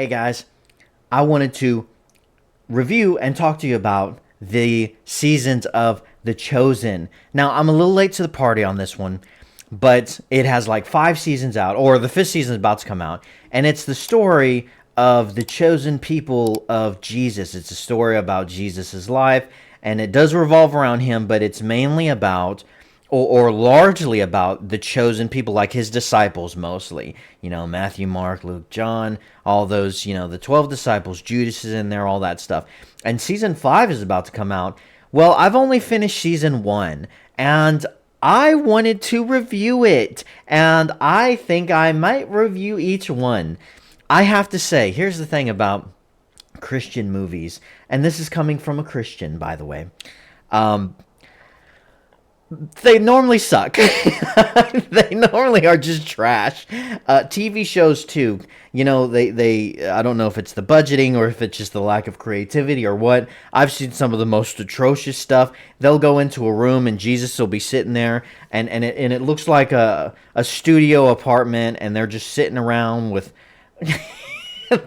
Hey guys, I wanted to review and talk to you about the seasons of The Chosen. Now, I'm a little late to the party on this one, but it has like 5 seasons out, or the 5th season is about to come out, and it's the story of the chosen people of Jesus. It's a story about Jesus' life, and it does revolve around him, but it's mainly about or largely about the chosen people, like his disciples mostly. Matthew, Mark, Luke, John, all those, the 12 disciples, Judas is in there, all that stuff. And season 5 is about to come out. Well, I've only finished season 1, and I wanted to review it, and I think I might review each one. I have to say, here's the thing about Christian movies, and this is coming from a Christian, by the way. They normally suck. They normally are just trash. TV shows too. They I don't know if it's the budgeting or if it's just the lack of creativity or what. I've seen some of the most atrocious stuff. They'll go into a room and Jesus will be sitting there, and it looks like a studio apartment, and they're just sitting around with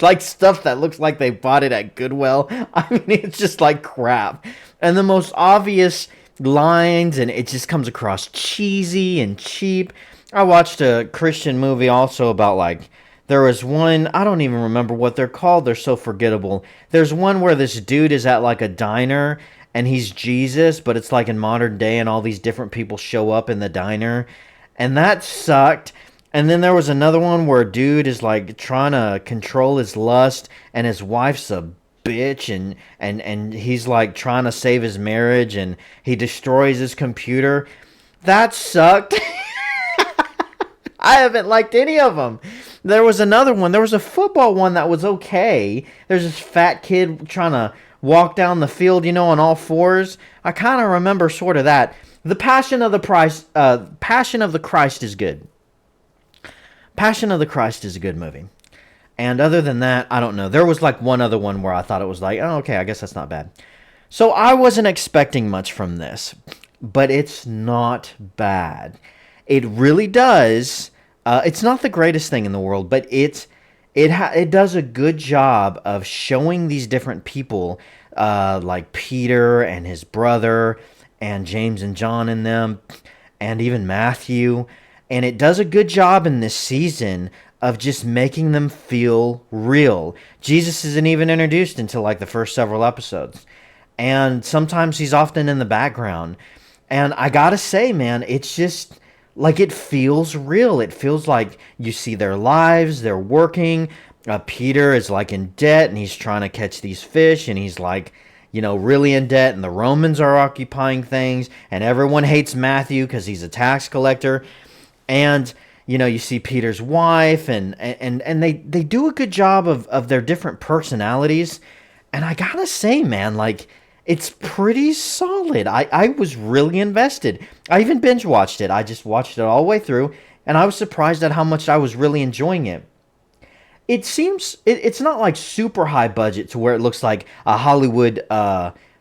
like stuff that looks like they bought it at Goodwill. I mean, it's just like crap. And the most obvious lines, and it just comes across cheesy and cheap. I watched a Christian movie also about, like, there was one, I don't even remember what they're called, they're so forgettable. There's one where this dude is at like a diner and he's Jesus, but it's like in modern day, and all these different people show up in the diner, and that sucked. And then there was another one where a dude is like trying to control his lust, and his wife's a bitch, and he's like trying to save his marriage, and he destroys his computer. That sucked. I haven't liked any of them. There was another one. There was a football one that was okay. There's this fat kid trying to walk down the field, on all fours. I kind of remember sort of that. The Passion of the Christ is good. Passion of the Christ is a good movie. And other than that, I don't know. There was like one other one where I thought it was like, oh, okay, I guess that's not bad. So I wasn't expecting much from this, but it's not bad. It really does. It's not the greatest thing in the world, but it does a good job of showing these different people, like Peter and his brother, and James and John in them, and even Matthew. And it does a good job in this season of just making them feel real. Jesus isn't even introduced until like the first several episodes. And sometimes he's often in the background. And I gotta say, man, it's just like it feels real. It feels like you see their lives, they're working. Peter is like in debt, and he's trying to catch these fish, and he's like, really in debt, and the Romans are occupying things, and everyone hates Matthew because he's a tax collector. And you see Peter's wife, and they do a good job of their different personalities. And I gotta say, man, like, it's pretty solid. I was really invested. I even binge watched it. I just watched it all the way through, and I was surprised at how much I was really enjoying it. It seems it's not like super high budget to where it looks like a Hollywood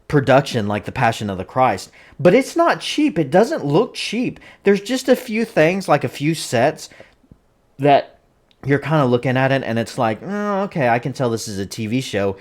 production like The Passion of the Christ, but it's not cheap. It doesn't look cheap. There's just a few things, like a few sets, that you're kind of looking at it and it's like, oh, okay, I can tell this is a TV show.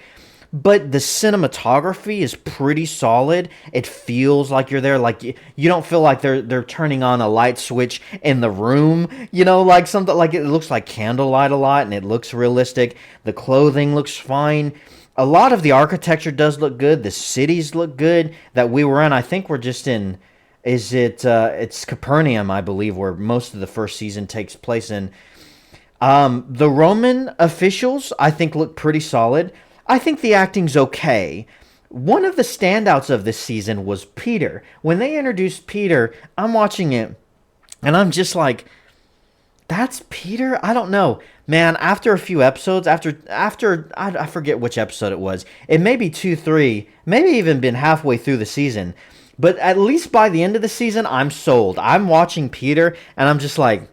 But the cinematography is pretty solid. It feels like you're there. Like you don't feel like they're turning on a light switch in the room. Like something like it looks like candlelight a lot, and it looks realistic. The clothing looks fine. A lot of the architecture does look good. The cities look good that we were in. I think we're just in, it's Capernaum, I believe, where most of the first season takes place in. The Roman officials, I think, look pretty solid. I think the acting's okay. One of the standouts of this season was Peter. When they introduced Peter, I'm watching it, and I'm just like, that's Peter? I don't know. Man, after a few episodes, after I forget which episode it was. It may be 2, 3, maybe even been halfway through the season. But at least by the end of the season, I'm sold. I'm watching Peter, and I'm just like,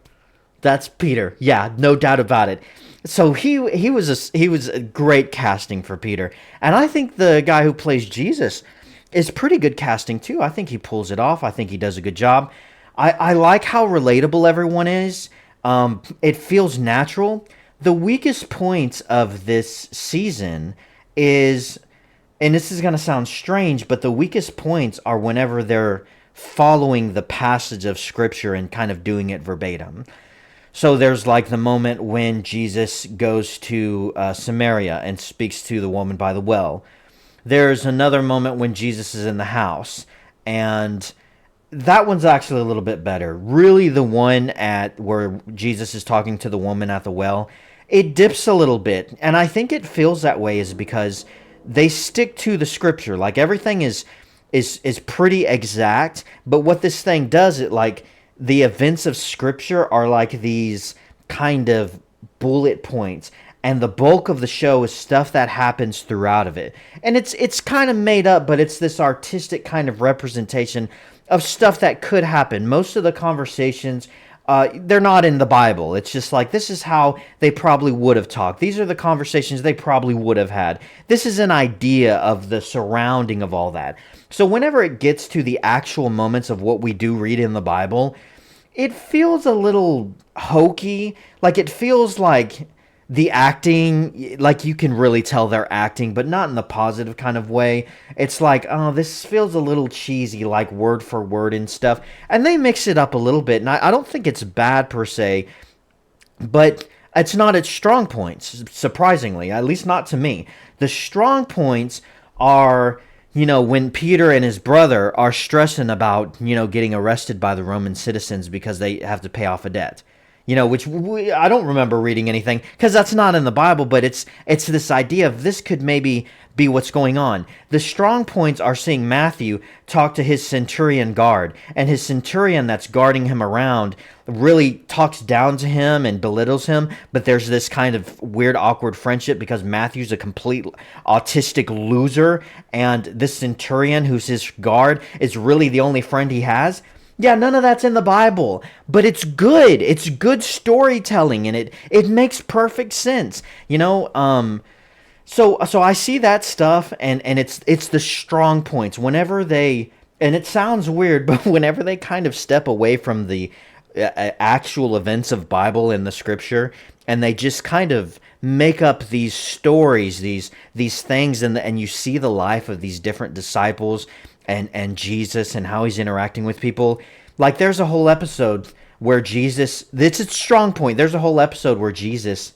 that's Peter. Yeah, no doubt about it. So he was a great casting for Peter. And I think the guy who plays Jesus is pretty good casting too. I think he pulls it off. I think he does a good job. I like how relatable everyone is. It feels natural. the weakest points of this season is, and this is going to sound strange, but the weakest points are whenever they're following the passage of scripture and kind of doing it verbatim. So there's like the moment when Jesus goes to Samaria and speaks to the woman by the well. There's another moment when Jesus is in the house, and that one's actually a little bit better. Really, the one at where Jesus is talking to the woman at the well, it dips a little bit, and I think it feels that way is because they stick to the scripture. Like everything is pretty exact, but what this thing does, it like the events of scripture are like these kind of bullet points, and the bulk of the show is stuff that happens throughout of it. And it's kind of made up, but it's this artistic kind of representation of stuff that could happen. Most of the conversations, they're not in the Bible. It's just like, this is how they probably would have talked. These are the conversations they probably would have had. This is an idea of the surrounding of all that. So whenever it gets to the actual moments of what we do read in the Bible, it feels a little hokey. Like it feels like the acting, like you can really tell they're acting, but not in the positive kind of way. It's like, oh, this feels a little cheesy, like word for word and stuff. And they mix it up a little bit, and I don't think it's bad per se, but it's not its strong points, surprisingly, at least not to me. The strong points are, when Peter and his brother are stressing about, getting arrested by the Roman citizens because they have to pay off a debt. Which I don't remember reading anything because that's not in the Bible, but it's this idea of this could maybe be what's going on. The strong points are seeing Matthew talk to his centurion guard, and his centurion that's guarding him around really talks down to him and belittles him, but there's this kind of weird, awkward friendship because Matthew's a complete autistic loser, and this centurion who's his guard is really the only friend he has. Yeah, none of that's in the Bible, but it's good. It's good storytelling, and it makes perfect sense. So I see that stuff, and it's the strong points. Whenever they, and it sounds weird, but whenever they kind of step away from the actual events of Bible in the scripture, and they just kind of make up these stories, these things, and you see the life of these different disciples and Jesus and how he's interacting with people. Like there's a whole episode where Jesus, it's a strong point. There's a whole episode where Jesus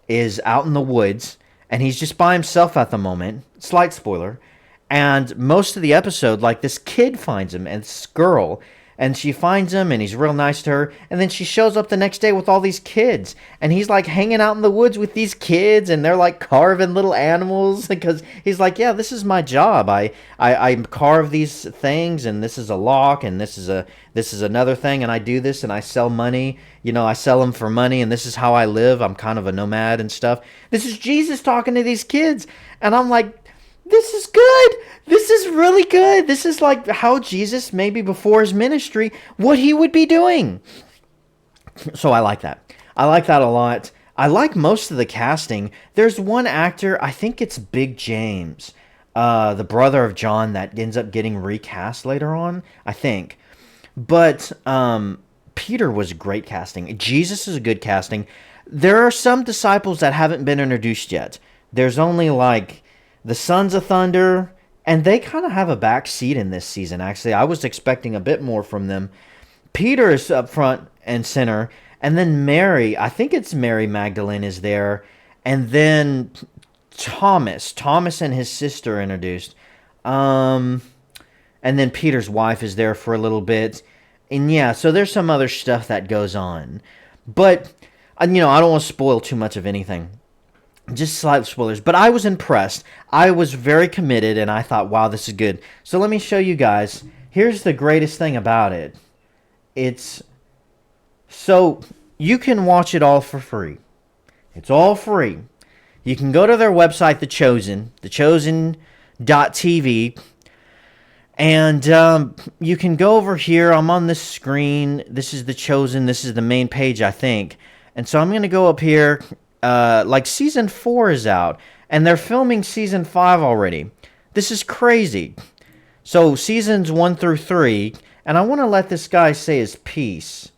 is out in the woods and he's just by himself at the moment. Slight spoiler. And most of the episode, like this kid finds him, and this girl, and she finds him and he's real nice to her, and then she shows up the next day with all these kids, and he's like hanging out in the woods with these kids, and they're like carving little animals because he's like, yeah, this is my job. I carve these things, and this is a lock, and this is another thing, and I do this, and I sell money. I sell them for money, and this is how I live. I'm kind of a nomad and stuff. This is Jesus talking to these kids, and I'm like, this is good. This is really good. This is like how Jesus, maybe before his ministry, what he would be doing. So I like that. I like that a lot. I like most of the casting. There's one actor, I think it's Big James, the brother of John, that ends up getting recast later on, I think. But Peter was great casting. Jesus is a good casting. There are some disciples that haven't been introduced yet. There's only like the Sons of Thunder, and they kind of have a back seat in this season, actually. I was expecting a bit more from them. Peter is up front and center, and then Mary, I think it's Mary Magdalene is there, and then Thomas and his sister are introduced. And then Peter's wife is there for a little bit. And yeah, so there's some other stuff that goes on. But, I don't want to spoil too much of anything. Just slight spoilers, but I was impressed. I was very committed, and I thought, wow, this is good. So let me show you guys. Here's the greatest thing about it. So you can watch it all for free. It's all free. You can go to their website, thechosen.tv, and you can go over here. I'm on this screen. This is The Chosen. This is the main page, I think. And so I'm going to go up here. Like season 4 is out, and they're filming season 5 already. This is crazy. So seasons 1 through 3, and I want to let this guy say his piece.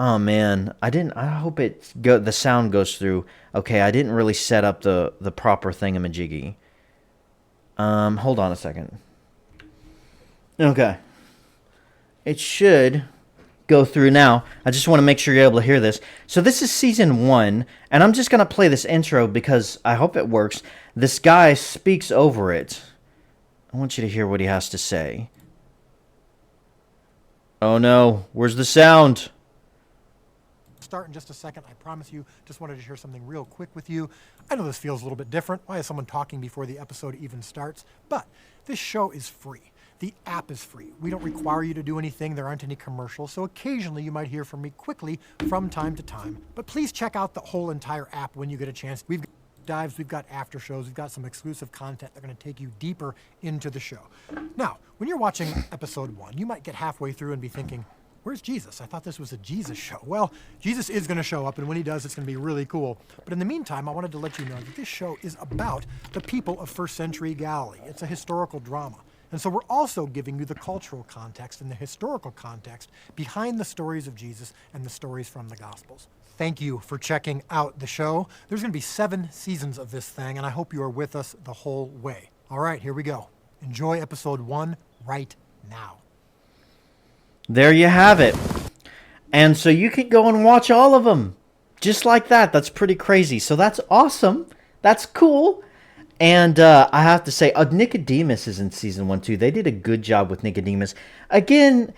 Oh man, I hope the sound goes through. Okay, I didn't really set up the proper thingamajiggy. Hold on a second. Okay. It should go through now. I just want to make sure you're able to hear this. So this is season 1, and I'm just going to play this intro because I hope it works. This guy speaks over it. I want you to hear what he has to say. Oh no, where's the sound? Start in just a second. I promise you, just wanted to share something real quick with you. I know this feels a little bit different. Why is someone talking before the episode even starts? But this show is free. The app is free. We don't require you to do anything. There aren't any commercials. So occasionally you might hear from me quickly from time to time. But please check out the whole entire app when you get a chance. We've got dives, we've got after shows, we've got some exclusive content that are going to take you deeper into the show. Now, when you're watching episode 1, you might get halfway through and be thinking, where's Jesus? I thought this was a Jesus show. Well, Jesus is going to show up, and when he does, it's going to be really cool. But in the meantime, I wanted to let you know that this show is about the people of first century Galilee. It's a historical drama. And so we're also giving you the cultural context and the historical context behind the stories of Jesus and the stories from the Gospels. Thank you for checking out the show. There's going to be 7 seasons of this thing, and I hope you are with us the whole way. All right, here we go. Enjoy episode 1 right now. There you have it. And so you can go and watch all of them. Just like that. That's pretty crazy. So that's awesome. That's cool. And I have to say, Nicodemus is in season 1 too. They did a good job with Nicodemus. Again,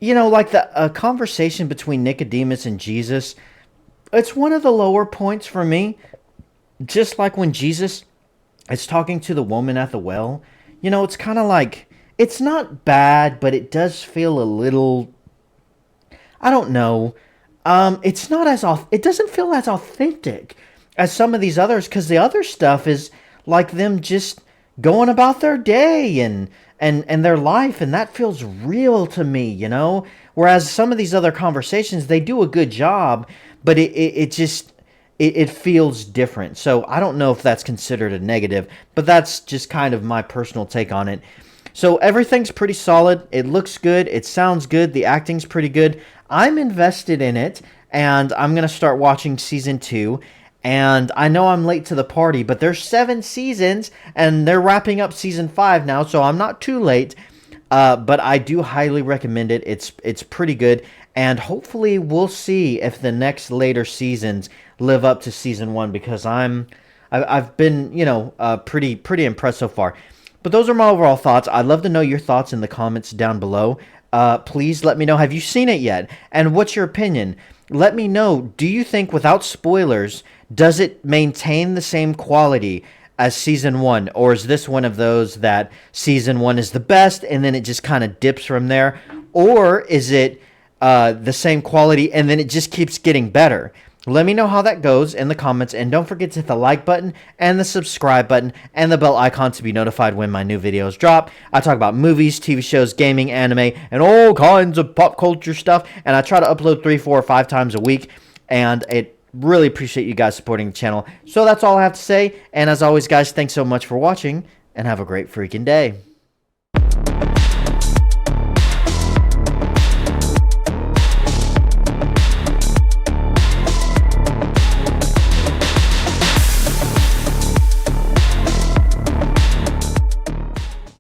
you know, like the conversation between Nicodemus and Jesus, it's one of the lower points for me. Just like when Jesus is talking to the woman at the well. You know, it's kind of like, it's not bad, but it does feel a little, I don't know. It's not as, it doesn't feel as authentic as some of these others, because the other stuff is like them just going about their day and their life, and that feels real to me, you know? Whereas some of these other conversations, they do a good job, but it feels different. So I don't know if that's considered a negative, but that's just kind of my personal take on it. So everything's pretty solid. It looks good. It sounds good. The acting's pretty good. I'm invested in it, and I'm going to start watching season 2. And I know I'm late to the party, but there's 7 seasons, and they're wrapping up season 5 now, so I'm not too late. But I do highly recommend it. It's pretty good, and hopefully we'll see if the next later seasons live up to season 1, because I've been, you know, pretty impressed so far. But those are my overall thoughts. I'd love to know your thoughts in the comments down below. Please let me know, have you seen it yet? And what's your opinion? Let me know, do you think, without spoilers, does it maintain the same quality as season 1? Or is this one of those that season 1 is the best and then it just kind of dips from there? Or is it the same quality and then it just keeps getting better? Let me know how that goes in the comments, and don't forget to hit the like button and the subscribe button and the bell icon to be notified when my new videos drop. I talk about movies, TV shows, gaming, anime, and all kinds of pop culture stuff, and I try to upload 3, 4, or 5 times a week, and it really appreciate you guys supporting the channel. So that's all I have to say, and as always, guys, thanks so much for watching, and have a great freaking day.